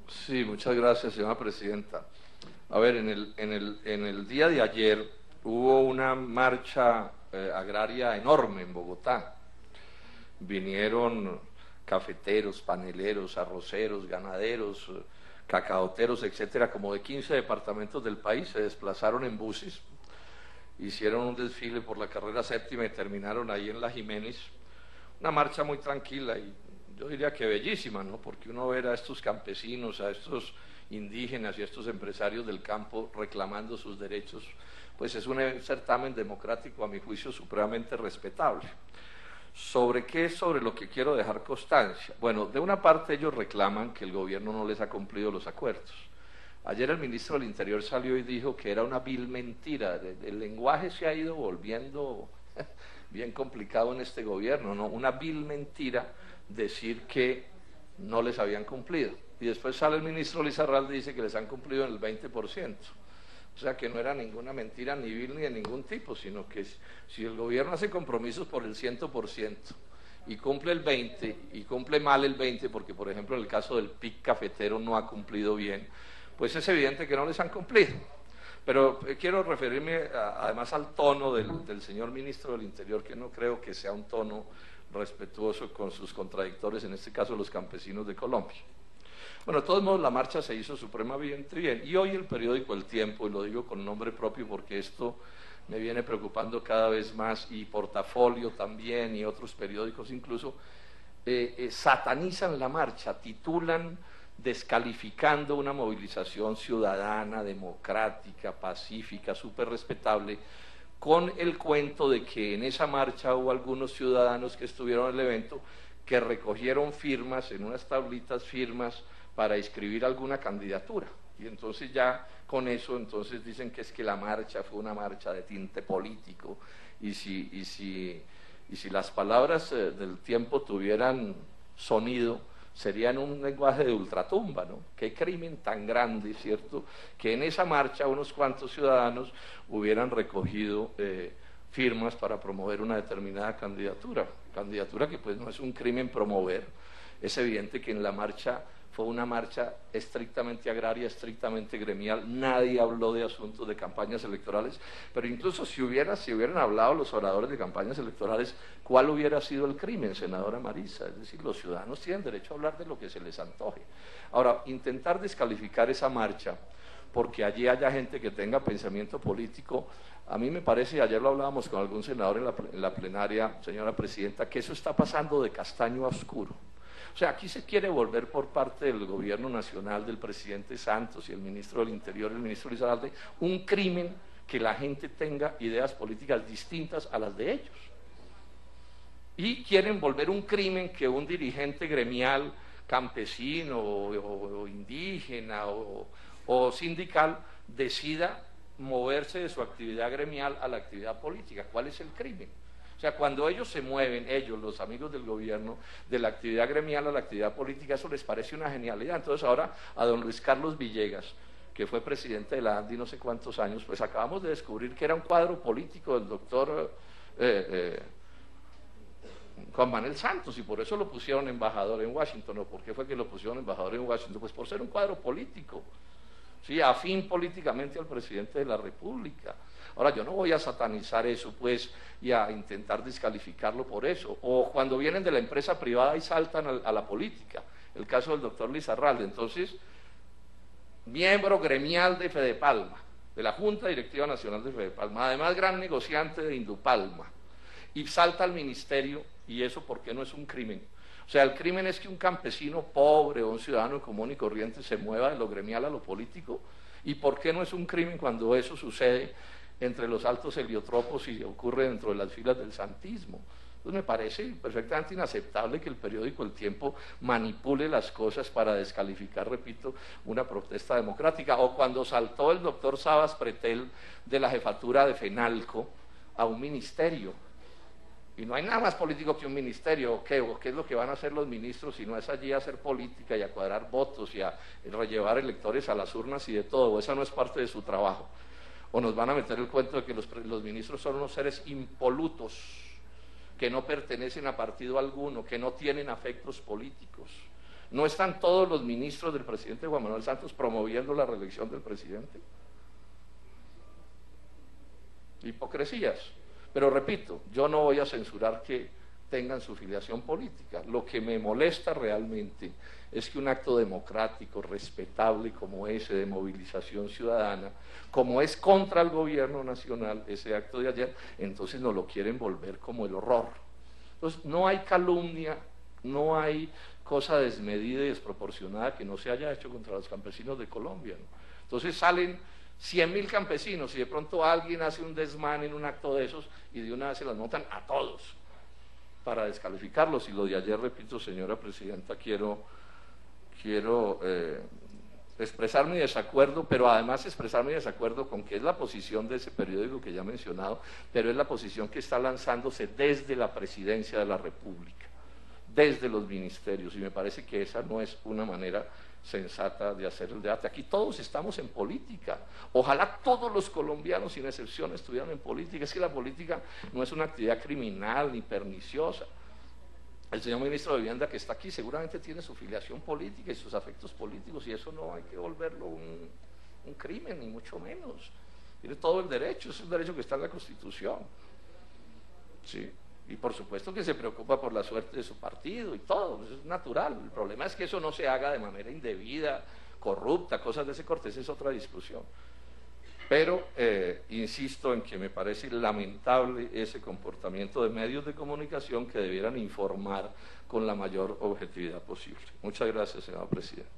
Sí, muchas gracias, señora presidenta. A ver, en el día de ayer hubo una marcha agraria enorme en Bogotá. Vinieron cafeteros, paneleros, arroceros, ganaderos, cacaoteros, etcétera, como de 15 departamentos del país, se desplazaron en buses, hicieron un desfile por la carrera séptima y terminaron ahí en La Jiménez. Una marcha muy tranquila y yo diría que bellísima, ¿no? Porque uno ver a estos campesinos, a estos indígenas y a estos empresarios del campo reclamando sus derechos, pues es un certamen democrático, a mi juicio, supremamente respetable. ¿Sobre qué es sobre lo que quiero dejar constancia? Bueno, de una parte ellos reclaman que el gobierno no les ha cumplido los acuerdos. Ayer el ministro del Interior salió y dijo que era una vil mentira. El lenguaje se ha ido volviendo bien complicado en este gobierno, ¿no? Una vil mentira decir que no les habían cumplido. Y después sale el ministro Lizarralde y dice que les han cumplido en el 20%. O sea que no era ninguna mentira ni vil ni de ningún tipo, sino que si el gobierno hace compromisos por el 100% y cumple el 20% y cumple mal el 20%, porque por ejemplo en el caso del PIC cafetero no ha cumplido bien, pues es evidente que no les han cumplido. Pero quiero referirme además al tono del señor ministro del Interior, que no creo que sea un tono respetuoso con sus contradictores, en este caso los campesinos de Colombia. Bueno, de todos modos la marcha se hizo supremamente bien y hoy el periódico El Tiempo, y lo digo con nombre propio porque esto me viene preocupando cada vez más, y Portafolio también y otros periódicos incluso, satanizan la marcha, titulan descalificando una movilización ciudadana, democrática, pacífica, súper respetable, con el cuento de que en esa marcha hubo algunos ciudadanos que estuvieron en el evento que recogieron firmas, en unas tablitas firmas, para inscribir alguna candidatura. Y entonces ya con eso entonces dicen que es que la marcha fue una marcha de tinte político, y si las palabras del Tiempo tuvieran sonido, serían un lenguaje de ultratumba, ¿no? Qué crimen tan grande, ¿cierto? Que en esa marcha unos cuantos ciudadanos hubieran recogido firmas para promover una determinada candidatura que pues no es un crimen promover. Es evidente que en la marcha fue una marcha estrictamente agraria, estrictamente gremial, nadie habló de asuntos de campañas electorales, pero incluso si hubieran hablado los oradores de campañas electorales, ¿cuál hubiera sido el crimen, senadora Marisa? Es decir, los ciudadanos tienen derecho a hablar de lo que se les antoje. Ahora, intentar descalificar esa marcha porque allí haya gente que tenga pensamiento político, a mí me parece, ayer lo hablábamos con algún senador en la plenaria, señora presidenta, que eso está pasando de castaño a oscuro. O sea, aquí se quiere volver por parte del gobierno nacional, del presidente Santos y el ministro del Interior, el ministro Lizarralde, un crimen que la gente tenga ideas políticas distintas a las de ellos. Y quieren volver un crimen que un dirigente gremial, campesino o indígena o sindical decida moverse de su actividad gremial a la actividad política. ¿Cuál es el crimen? O sea, cuando ellos se mueven, ellos, los amigos del gobierno, de la actividad gremial a la actividad política, eso les parece una genialidad. Entonces ahora a don Luis Carlos Villegas, que fue presidente de la ANDI no sé cuántos años, pues acabamos de descubrir que era un cuadro político del doctor Juan Manuel Santos, y por eso lo pusieron embajador en Washington. ¿O por qué fue que lo pusieron embajador en Washington? Pues por ser un cuadro político, ¿sí? Afín políticamente al presidente de la República. Ahora, yo no voy a satanizar eso, pues, y a intentar descalificarlo por eso. O cuando vienen de la empresa privada y saltan a la política. El caso del doctor Lizarralde. Entonces, miembro gremial de Fedepalma, de la Junta Directiva Nacional de Fedepalma, además gran negociante de Indupalma, y salta al ministerio, y eso, ¿por qué no es un crimen? O sea, el crimen es que un campesino pobre o un ciudadano común y corriente se mueva de lo gremial a lo político. ¿Y por qué no es un crimen cuando eso sucede entre los altos heliotropos y ocurre dentro de las filas del santismo? Entonces me parece perfectamente inaceptable que el periódico El Tiempo manipule las cosas para descalificar, repito, una protesta democrática. O cuando saltó el doctor Sabas Pretel de la jefatura de FENALCO a un ministerio. Y no hay nada más político que un ministerio. ¿O qué es lo que van a hacer los ministros si no es allí a hacer política y a cuadrar votos y a rellevar electores a las urnas y de todo? ¿O esa no es parte de su trabajo? ¿O nos van a meter el cuento de que los ministros son unos seres impolutos, que no pertenecen a partido alguno, que no tienen afectos políticos? ¿No están todos los ministros del presidente Juan Manuel Santos promoviendo la reelección del presidente? Hipocresías. Pero repito, yo no voy a censurar que tengan su filiación política. Lo que me molesta realmente es que un acto democrático, respetable como ese de movilización ciudadana, como es contra el gobierno nacional, ese acto de ayer, entonces nos lo quieren volver como el horror. Entonces no hay calumnia, no hay cosa desmedida y desproporcionada que no se haya hecho contra los campesinos de Colombia, ¿no? Entonces salen 100.000 campesinos y de pronto alguien hace un desmán en un acto de esos y de una vez se las montan a todos para descalificarlos. Y lo de ayer, repito, señora presidenta, quiero expresar mi desacuerdo, pero además expresar mi desacuerdo con que es la posición de ese periódico que ya he mencionado, pero es la posición que está lanzándose desde la presidencia de la República, desde los ministerios, y me parece que esa no es una manera sensata de hacer el debate. Aquí todos estamos en política, ojalá todos los colombianos sin excepción estuvieran en política. Es que la política no es una actividad criminal ni perniciosa. El señor ministro de Vivienda que está aquí seguramente tiene su filiación política y sus afectos políticos, y eso no hay que volverlo un crimen, ni mucho menos. Tiene todo el derecho, es un derecho que está en la Constitución. Sí. Y por supuesto que se preocupa por la suerte de su partido y todo, eso es natural. El problema es que eso no se haga de manera indebida, corrupta, cosas de ese corte, esa es otra discusión. Pero insisto en que me parece lamentable ese comportamiento de medios de comunicación que debieran informar con la mayor objetividad posible. Muchas gracias, señor presidente.